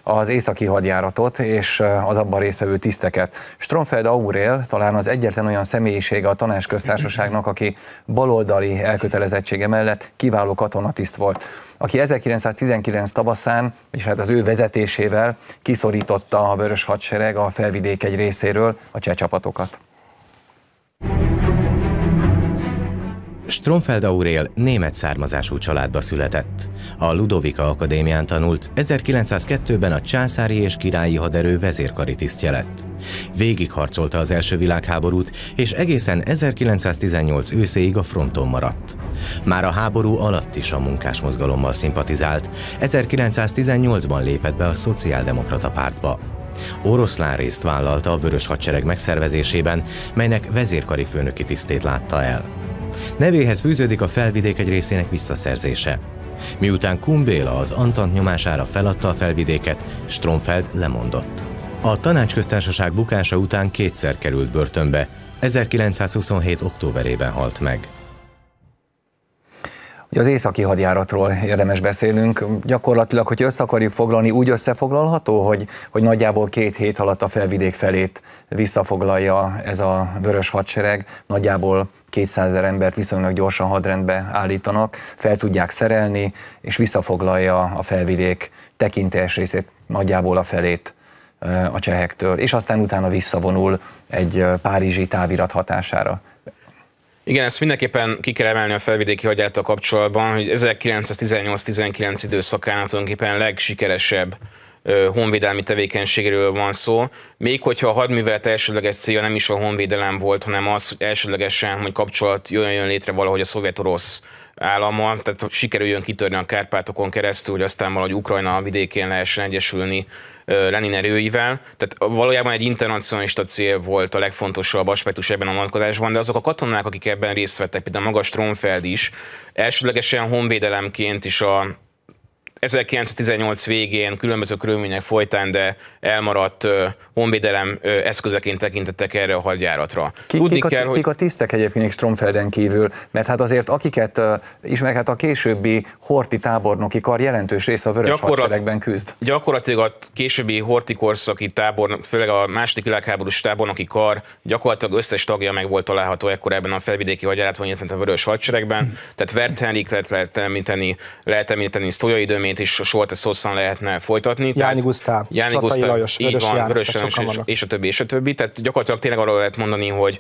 az északi hadjáratot és az abban résztvevő tiszteket. Stromfeld Aurél talán az egyetlen olyan személyisége a Tanácsköztársaságnak, aki baloldali elkötelezettsége mellett kiváló katonatiszt volt, aki 1919 tavaszán, és hát az ő vezetésével kiszorította a vörös hadsereg a felvidék egy részéről a cseh csapatokat. Stromfeld Aurél német származású családba született. A Ludovika Akadémián tanult, 1902-ben a császári és királyi haderő vezérkari tisztje lett. Végigharcolta az első világháborút, és egészen 1918 őszéig a fronton maradt. Már a háború alatt is a munkásmozgalommal szimpatizált, 1918-ban lépett be a Szociáldemokrata Pártba. Oroszlán részt vállalta a vörös hadsereg megszervezésében, melynek vezérkari főnöki tisztét látta el. Nevéhez fűződik a felvidék egy részének visszaszerzése. Miután Kumbéla az Antant nyomására feladta a felvidéket, Stromfeld lemondott. A Tanácsköztársaság bukása után 2-szer került börtönbe, 1927. októberében halt meg. Az északi hadjáratról érdemes beszélnünk. Gyakorlatilag, hogy össze akarjuk foglalni, úgy összefoglalható, hogy nagyjából 2 hét alatt a felvidék felét visszafoglalja ez a vörös hadsereg, nagyjából 200 000 embert viszonylag gyorsan hadrendbe állítanak, fel tudják szerelni, és visszafoglalja a felvidék tekintélyes részét, nagyjából a felét a csehektől, és aztán utána visszavonul egy párizsi távirat hatására. Igen, ezt mindenképpen ki kell emelni a felvidéki hadjárattal kapcsolatban, hogy 1918-19 időszakán tulajdonképpen legsikeresebb honvédelmi tevékenységről van szó, még hogyha a hadművelet elsődleges célja nem is a honvédelem volt, hanem az, hogy elsődlegesen, hogy kapcsolat jöjjön létre valahogy a szovjet-orosz állammal, tehát sikerüljön kitörni a Kárpátokon keresztül, hogy aztán valahogy Ukrajna vidékén lehessen egyesülni Lenin erőivel. Tehát valójában egy internacionalista cél volt a legfontosabb aspektus ebben a vonatkozásban, de azok a katonák, akik ebben részt vettek, például maga Stromfeld is, elsődlegesen honvédelemként is a 1918 végén különböző körülmények folytán, de elmaradt honvédelem eszközeként tekintettek erre a hadjáratra. Kik a tisztek egyébként Stromfelden kívül? Mert hát azért akiket ismerhet, a későbbi horti tábornoki kar jelentős része a vörös hadseregben küzd. Gyakorlatilag a későbbi horti korszaki tábornok, főleg a második világháborús tábornoki kar gyakorlatilag összes tagja meg volt található ekkor ebben a felvidéki hadjáratban, illetve a vörös hadseregben. Tehát Vert Henrik lehet említeni Sztolyai Dömét, és a Solte Szosszan lehetne folytatni. Jáni Gusztáv, Csatai Lajos, Vörös János, és a többi. Tehát gyakorlatilag tényleg arról lehet mondani, hogy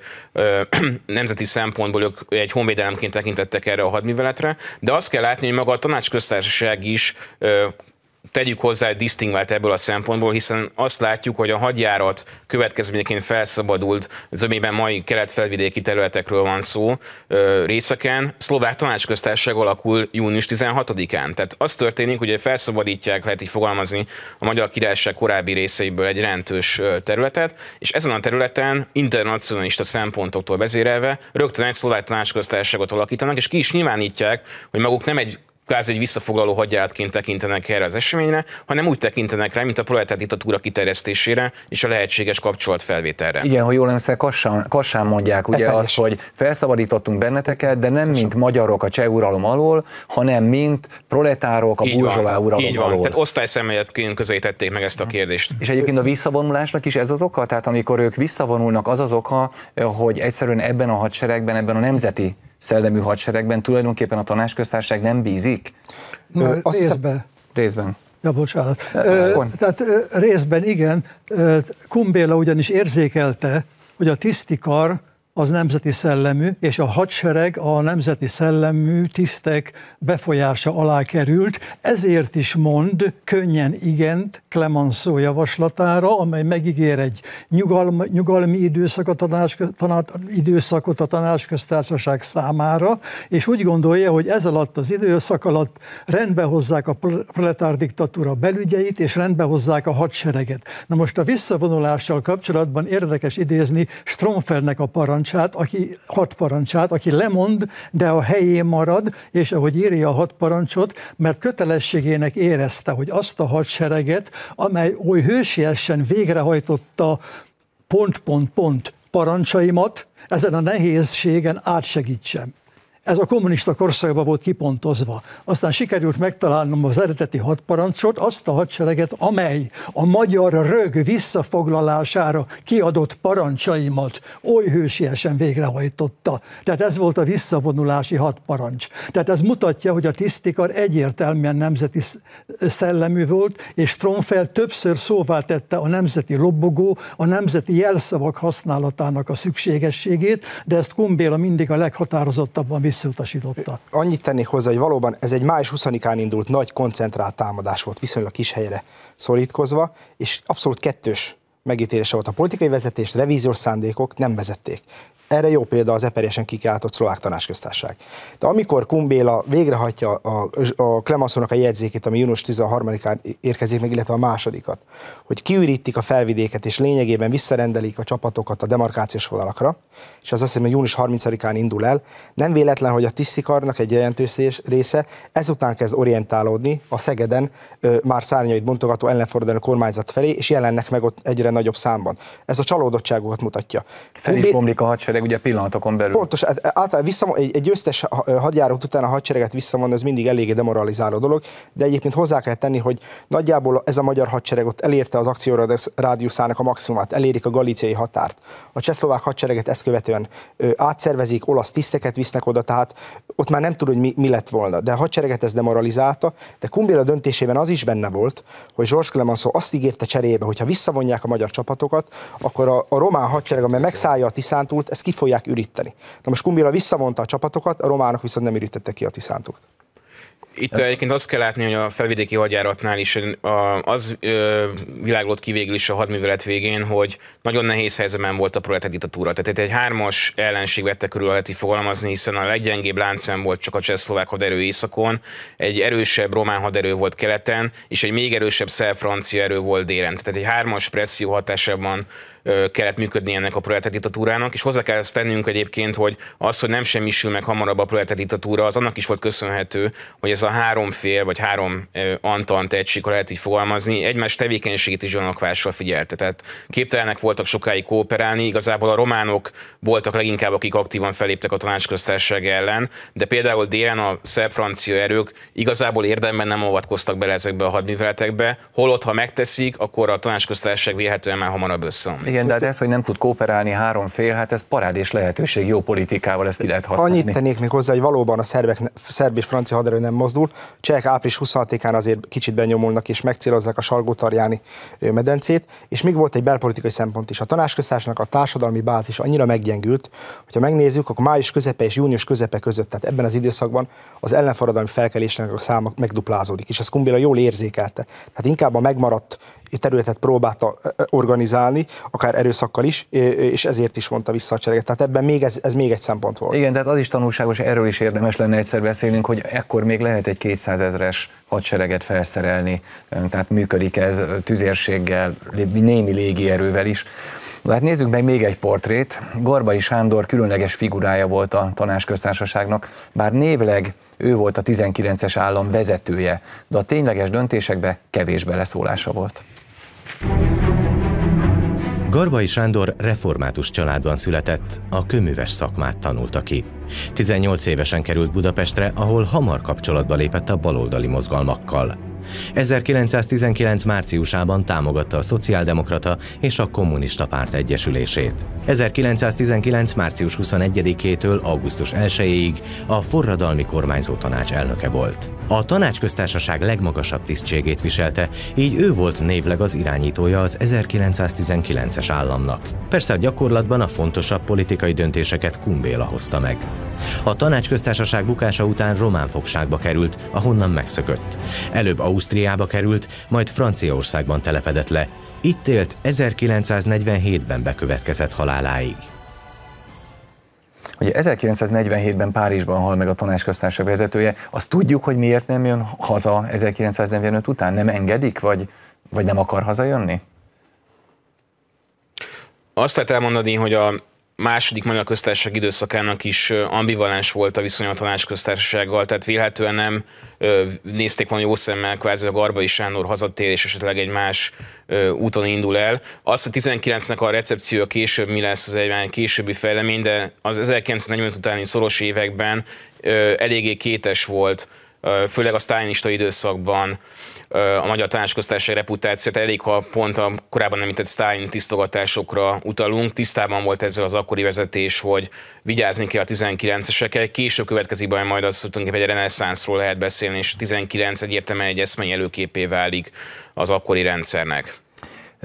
nemzeti szempontból ők egy honvédelemként tekintettek erre a hadműveletre, de azt kell látni, hogy maga a Tanácsköztársaság is tegyük hozzá, disztingvált ebből a szempontból, hiszen azt látjuk, hogy a hadjárat következményeként felszabadult, zömében mai kelet-felvidéki területekről van szó részeken, szlovák tanácsköztársaság alakul június 16-án. Tehát az történik, hogy felszabadítják, lehet így fogalmazni, a Magyar Királyság korábbi részeiből egy jelentős területet, és ezen a területen internacionalista szempontoktól vezérelve rögtön egy szlovák tanácsköztársaságot alakítanak, és ki is nyilvánítják, hogy maguk nem egy kvázi egy visszafoglaló hadjáratként tekintenek erre az eseményre, hanem úgy tekintenek rá, mint a proletár diktatúra kiterjesztésére és a lehetséges kapcsolatfelvételre. Igen, hogy jól emlékszem, Kassán mondják ugye azt, hogy felszabadítottunk benneteket, de nem mint magyarok a cseh uralom alól, hanem mint proletárok a burzsóvá uralom alól. Tehát osztályszemélyetként közelítették meg ezt a kérdést. És egyébként a visszavonulásnak is ez az oka? Tehát amikor ők visszavonulnak, az az oka, hogy egyszerűen ebben a hadseregben, ebben a nemzeti szellemű hadseregben tulajdonképpen a Tanácsköztársaság nem bízik? Részben. Ja, bocsánat. Tehát részben igen, Kumbéla ugyanis érzékelte, hogy a tisztikar az nemzeti szellemű, és a hadsereg a nemzeti szellemű tisztek befolyása alá került, ezért is mond könnyen igent Clemenceau javaslatára, amely megígér egy nyugalmi időszakot a Tanácsköztársaság számára, és úgy gondolja, hogy ez alatt az időszak alatt rendbe hozzák a proletár diktatúra belügyeit, és rendbe hozzák a hadsereget. Na most a visszavonulással kapcsolatban érdekes idézni Stromfeldnek a hadparancsát, aki lemond, de a helyén marad, és ahogy írja a hadparancsot, mert kötelességének érezte, hogy azt a hadsereget, amely oly hősiesen végrehajtotta parancsaimat, ezen a nehézségen átsegítsem. Ez a kommunista korszakban volt kipontozva. Aztán sikerült megtalálnom az eredeti hadparancsot, azt a hadsereget, amely a magyar rög visszafoglalására kiadott parancsaimat oly hősiesen végrehajtotta. Tehát ez volt a visszavonulási hadparancs. Tehát ez mutatja, hogy a tisztikar egyértelműen nemzeti szellemű volt, és Stromfeld többször szóvá tette a nemzeti lobogó, a nemzeti jelszavak használatának a szükségességét, de ezt Kumbéla mindig a leghatározottabban visszautasította. Annyit tennék hozzá, hogy valóban ez egy május 20-án indult nagy koncentrált támadás volt, viszonylag kis helyre szorítkozva, és abszolút kettős megítélése volt a politikai vezetés, revíziós szándékok nem vezették. Erre jó példa az eperjesen kikiáltott szlovák tanácsköztársaság. De amikor Kumbéla végrehajtja a Clemenceaunak a jegyzékét, ami június 13-án érkezik meg, illetve a másodikat, hogy kiürítik a felvidéket, és lényegében visszarendelik a csapatokat a demarkációs vonalakra, és az azt hiszem, hogy június 30-án indul el, nem véletlen, hogy a tisztikarnak egy jelentős része ezután kezd orientálódni a Szegeden már szárnyait bontogató ellenforduló kormányzat felé, és jelennek meg ott egyre nagyobb számban. Ez a csalódottságokat mutatja. Fel is bomlik a hadsereg hadsereg ugye pillanatokon belül. Pontos, általában egy győztes hadjárat után a hadsereget visszavonni, az mindig eléggé demoralizáló dolog, de egyébként hozzá kell tenni, hogy nagyjából ez a magyar hadsereg ott elérte az akciórádiuszának a maximumát, elérik a galíciai határt. A csehszlovák hadsereget ezt követően átszervezik, olasz tiszteket visznek oda, tehát ott már nem tud, hogy mi lett volna. De a hadsereget ez demoralizálta, de Kumbéla döntésében az is benne volt, hogy Georges Clemenceau azt ígérte cserébe, hogy ha visszavonják a magyar csapatokat, akkor a román hadsereg, amely megszállja a Tiszántúlt, ezt ki fogják üríteni. Na most Kumbéla visszavonta a csapatokat, a románok viszont nem ürítettek ki a Tiszántúlt. Itt egyébként azt kell látni, hogy a felvidéki hadjáratnál is az világlott ki végül is a hadművelet végén, hogy nagyon nehéz helyzetben volt a proletár diktatúra. Tehát egy hármas ellenség vette körül, lehet így fogalmazni, hiszen a leggyengébb láncem volt csak a csehszlovák haderő északon, egy erősebb román haderő volt keleten, és egy még erősebb szerb-francia erő volt délen. Tehát egy hármas presszió hatásában kellett működni ennek a proletár diktatúrának, és hozzá kell ezt tennünk egyébként, hogy az, hogy nem semmisül meg hamarabb a proletár diktatúra, az annak is volt köszönhető, hogy ez a három fél, vagy három antant egység, ha lehet így fogalmazni, egymás tevékenységét is gyanakvással figyelte. Tehát képtelenek voltak sokáig kooperálni, igazából a románok voltak leginkább, akik aktívan feléptek a Tanácsköztársaság ellen, de például délen a szerb-francia erők igazából érdemben nem avatkoztak bele ezekbe a hadműveletekbe, holott, ha megteszik, akkor a Tanácsköztársaság vélhetően már hamarabb összeomlik. Igen, de hát ez, hogy nem tud kooperálni három fél, hát ez parádés lehetőség, jó politikával ezt ki lehet használni. Annyit tennék még hozzá, hogy valóban a szerb és francia haderő nem mozdul. Csehek április 26-án azért kicsit benyomulnak és megcélozzák a Salgótarjáni medencét, és még volt egy belpolitikai szempont is. A Tanácsköztársaságnak a társadalmi bázis annyira meggyengült, hogyha megnézzük, akkor május közepe és június közepe között, tehát ebben az időszakban az ellenforradalmi felkelésnek a száma megduplázódik, és ezt Kumbéla jól érzékelte. Tehát inkább a megmaradt területet próbálta organizálni, akár erőszakkal is, és ezért is vonta vissza a csereget. Tehát ebben ez még egy szempont volt. Igen, tehát az is tanulságos, erről is érdemes lenne egyszer beszélnünk, hogy ekkor még lehet egy 200 000-es hadsereget felszerelni, tehát működik ez tüzérséggel, némi légierővel is. Hát nézzük meg még egy portrét. Garbai Sándor különleges figurája volt a Tanácsköztársaságnak, bár névleg ő volt a 19-es állam vezetője, de a tényleges döntésekbe kevés beleszólása volt. Garbai Sándor református családban született, a kőműves szakmát tanulta ki. 18 évesen került Budapestre, ahol hamar kapcsolatba lépett a baloldali mozgalmakkal. 1919 márciusában támogatta a Szociáldemokrata és a Kommunista Párt egyesülését. 1919 március 21-től augusztus 1-ig a forradalmi kormányzó tanács elnöke volt. A Tanácsköztársaság legmagasabb tisztségét viselte, így ő volt névleg az irányítója az 1919-es államnak. Persze a gyakorlatban a fontosabb politikai döntéseket Kumbéla hozta meg. A Tanácsköztársaság bukása után román fogságba került, ahonnan megszökött. Előbb Ausztriába került, majd Franciaországban telepedett le. Itt élt 1947-ben bekövetkezett haláláig. Ugye 1947-ben Párizsban hal meg a Tanácsköztársaság vezetője, azt tudjuk, hogy miért nem jön haza 1945 után? Nem engedik, vagy nem akar hazajönni? Azt lehet elmondani, hogy a második magyar köztársaság időszakának is ambivalens volt a viszony a Tanácsköztársasággal, tehát vélhetően nem nézték volna jó szemmel kvázi a Garbai Sándor hazatér és esetleg egy más úton indul el. Azt, hogy 19-nek a recepció később mi lesz, az egy későbbi fejlemény, de az 1945 utáni szoros években eléggé kétes volt, főleg a sztálinista időszakban a magyar Tanácsköztársaság reputációt, elég ha pont a korábban említett Sztálin tisztogatásokra utalunk. Tisztában volt ezzel az akkori vezetés, hogy vigyázni kell a 19-esekkel. Később következik majd az, hogy tulajdonképpen egy reneszánszról lehet beszélni, és 19 egyértelműen egy eszmei előképé válik az akkori rendszernek.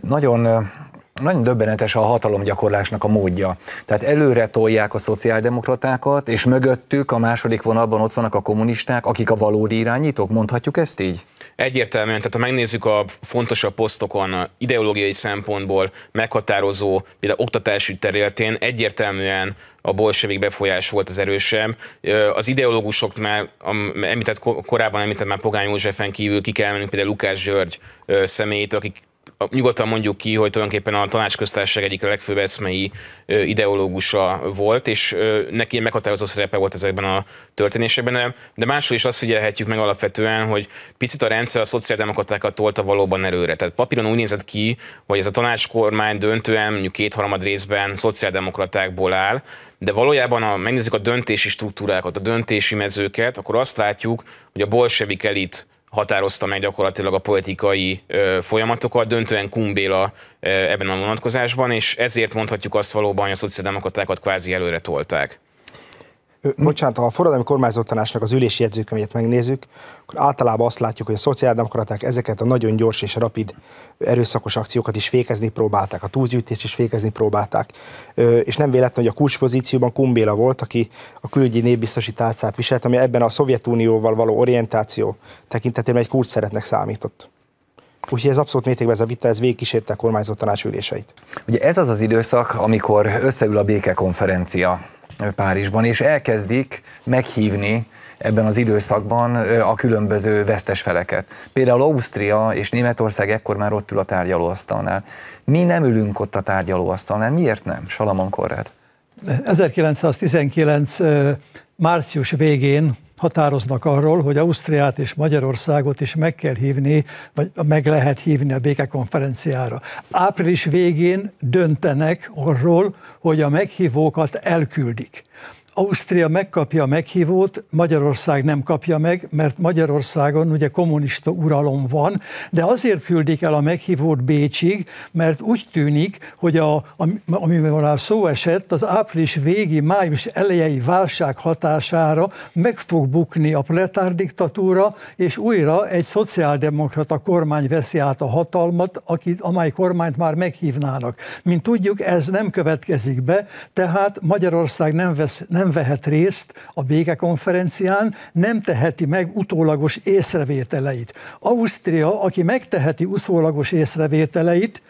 Nagyon döbbenetes a hatalomgyakorlásnak a módja. Tehát előre tolják a szociáldemokratákat, és mögöttük a második vonalban ott vannak a kommunisták, akik a valódi irányítók, mondhatjuk ezt így? Egyértelműen, tehát ha megnézzük a fontosabb posztokon, a ideológiai szempontból meghatározó, például oktatásügy területén egyértelműen a bolsevik befolyás volt az erősebb. Az ideológusok már korábban említett már Pogány Józsefen kívül ki kell emelni például Lukács György személyét, akik nyugodtan mondjuk ki, hogy tulajdonképpen a Tanácsköztársaság egyik legfőbb eszmei ideológusa volt, és neki meghatározó szerepe volt ezekben a történésekben, de máshol is azt figyelhetjük meg alapvetően, hogy picit a rendszer a szociáldemokratákat tolta valóban előre. Tehát papíron úgy nézett ki, hogy ez a tanácskormány döntően mondjuk 2/3 részben szociáldemokratákból áll, de valójában, ha megnézzük a döntési struktúrákat, a döntési mezőket, akkor azt látjuk, hogy a bolsevik elit határozta meg gyakorlatilag a politikai folyamatokat, döntően Kun Béla ebben a vonatkozásban, és ezért mondhatjuk azt valóban, hogy a szociáldemokratákat kvázi előre tolták. Bocsánat, ha a forradalmi kormányzó tanácsnak az ülési jegyzőkönyvét megnézzük, akkor általában azt látjuk, hogy a szociáldemokraták ezeket a nagyon gyors és rapid erőszakos akciókat is fékezni próbálták, a túlzgyűjtést is fékezni próbálták. És nem véletlen, hogy a kulcspozícióban Kun Béla volt, aki a külügyi népbiztosi tálcát viselt, ami ebben a Szovjetunióval való orientáció tekintetében egy kulcsszeretnek számított. Úgyhogy ez abszolút mértékben ez a vita, ez végigkísérte a kormányzó tanács üléseit. Ugye ez az az időszak, amikor összeül a békekonferencia Párizsban, és elkezdik meghívni ebben az időszakban a különböző vesztes feleket. Például Ausztria és Németország ekkor már ott ül a tárgyalóasztalnál. Mi nem ülünk ott a tárgyalóasztalnál, miért nem? Salamon Konrád. 1919. március végén határoznak arról, hogy Ausztriát és Magyarországot is meg kell hívni, vagy meg lehet hívni a békekonferenciára. Április végén döntenek arról, hogy a meghívókat elküldik. Ausztria megkapja a meghívót, Magyarország nem kapja meg, mert Magyarországon ugye kommunista uralom van, de azért küldik el a meghívót Bécsig, mert úgy tűnik, hogy amivel már szó esett, az április végi, május elejei válság hatására meg fog bukni a proletárdiktatúra, és újra egy szociáldemokrata kormány veszi át a hatalmat, amely kormányt már meghívnának. Mint tudjuk, ez nem következik be, tehát Magyarország nem vehet részt a békekonferencián, nem teheti meg utólagos észrevételeit. Ausztria, aki megteheti utólagos észrevételeit,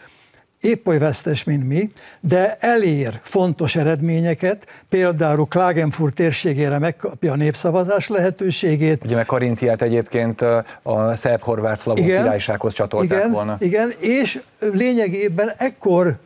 épp oly vesztes, mint mi, de elér fontos eredményeket, például Klagenfurt térségére megkapja a népszavazás lehetőségét. Ugye meg Karintiát egyébként a szerb-horvát-szlavon királysághoz csatolták volna. Igen, és lényegében ekkor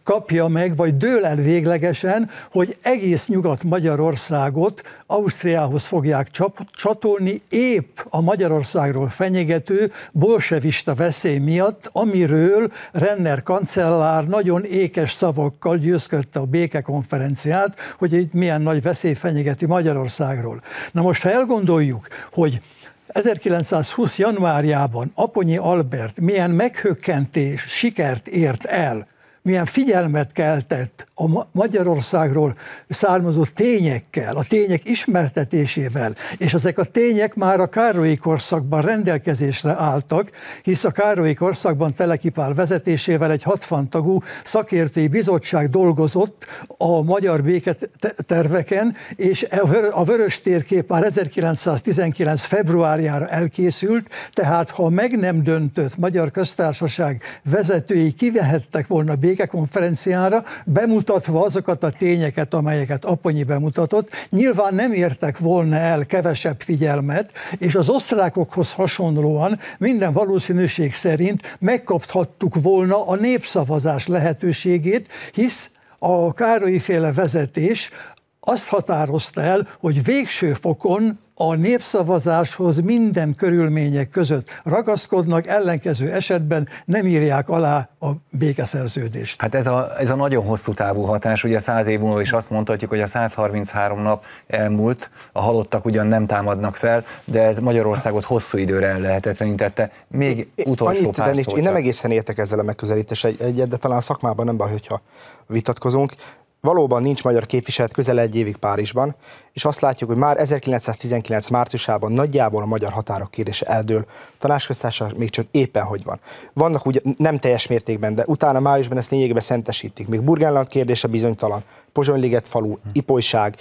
kapja meg, vagy dől el véglegesen, hogy egész Nyugat-Magyarországot Ausztriához fogják csatolni épp a Magyarországról fenyegető bolsevista veszély miatt, amiről Renner kancellár nagyon ékes szavakkal győzködte a békekonferenciát, hogy itt milyen nagy veszély fenyegeti Magyarországról. Na most, ha elgondoljuk, hogy 1920. januárjában Aponyi Albert milyen meghökkentés, sikert ért el, milyen figyelmet keltett a Magyarországról származó tényekkel, a tények ismertetésével, és ezek a tények már a Károlyi korszakban rendelkezésre álltak, hisz a Károlyi korszakban Teleki Pál vezetésével egy 60 tagú szakértői bizottság dolgozott a magyar béketerveken, és a vörös térkép már 1919. februárjára elkészült, tehát ha meg nem döntött Magyar Köztársaság vezetői kivehettek volna békekonferenciára, bemutatva azokat a tényeket, amelyeket Aponyi bemutatott, nyilván nem értek volna el kevesebb figyelmet, és az osztrákokhoz hasonlóan minden valószínűség szerint megkaphattuk volna a népszavazás lehetőségét, hisz a Károlyi-féle vezetés azt határozta el, hogy végső fokon a népszavazáshoz minden körülmények között ragaszkodnak, ellenkező esetben nem írják alá a békeszerződést. Hát ez a nagyon hosszú távú hatás, ugye 100 év múlva is azt mondhatjuk, hogy a 133 nap elmúlt, a halottak ugyan nem támadnak fel, de ez Magyarországot hosszú időre ellehetetlenítette. Még utolsó pár szót. Én nem egészen értek ezzel a megközelítéssel egyet, de talán a szakmában nem baj, hogyha vitatkozunk. Valóban nincs magyar képviselet közel egy évig Párizsban, és azt látjuk, hogy már 1919 márciusában nagyjából a magyar határok kérdése eldől, a Tanácsköztársaság még csak éppen hogy van. Vannak ugye nem teljes mértékben, de utána májusban ezt lényegében szentesítik. Még Burgenland kérdése bizonytalan, Pozsonyliget falu, Ipolyság,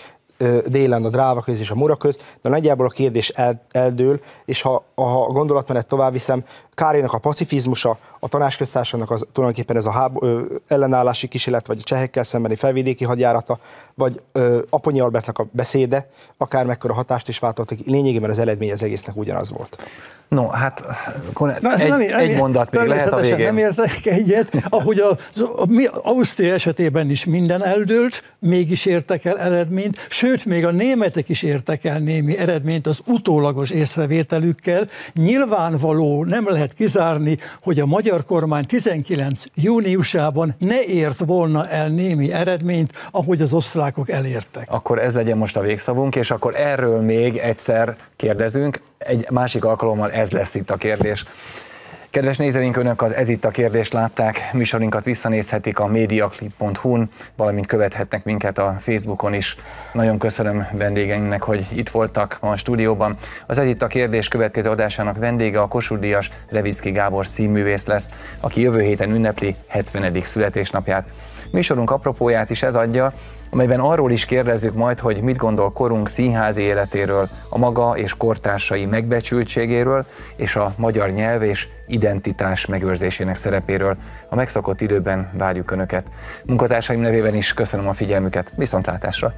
délen a Drávaköz és a Muraköz, de nagyjából a kérdés eldől, és ha a gondolatmenet tovább viszem, Kárénak a pacifizmusa, a Tanácsköztársaságnak az tulajdonképpen ez a ellenállási kísérlet, vagy a csehekkel szembeni felvidéki hadjárata, vagy Aponyi Albertnak a beszéde, akár mekkora hatást is váltottak, lényegében az eredmény az egésznek ugyanaz volt. No, hát egy mondat még lehet a végén. Nem értek egyet, ahogy Ausztria esetében is minden eldőlt, mégis értek el eredményt, sőt, még a németek is értek el némi eredményt az utólagos észrevételükkel. Nyilvánvaló, nem lehet kizárni, hogy a magyar kormány 19 júniusában ne ért volna el némi eredményt, ahogy az osztrákok elértek. Akkor ez legyen most a végszavunk, és akkor erről még egyszer kérdezünk. Egy másik alkalommal ez lesz itt a kérdés. Kedves nézőink, önök az Ez itt a kérdést látták, műsorunkat visszanézhetik a mediaclip.hu-n, valamint követhetnek minket a Facebookon is. Nagyon köszönöm vendégeinknek, hogy itt voltak a stúdióban. Az Ez itt a kérdés következő adásának vendége a Kossuth-díjas Levicki Gábor színművész lesz, aki jövő héten ünnepli 70. születésnapját. Műsorunk apropóját is ez adja, amelyben arról is kérdezzük majd, hogy mit gondol korunk színházi életéről, a maga és kortársai megbecsültségéről, és a magyar nyelv és identitás megőrzésének szerepéről. A megszokott időben várjuk Önöket. Munkatársaim nevében is köszönöm a figyelmüket. Viszontlátásra!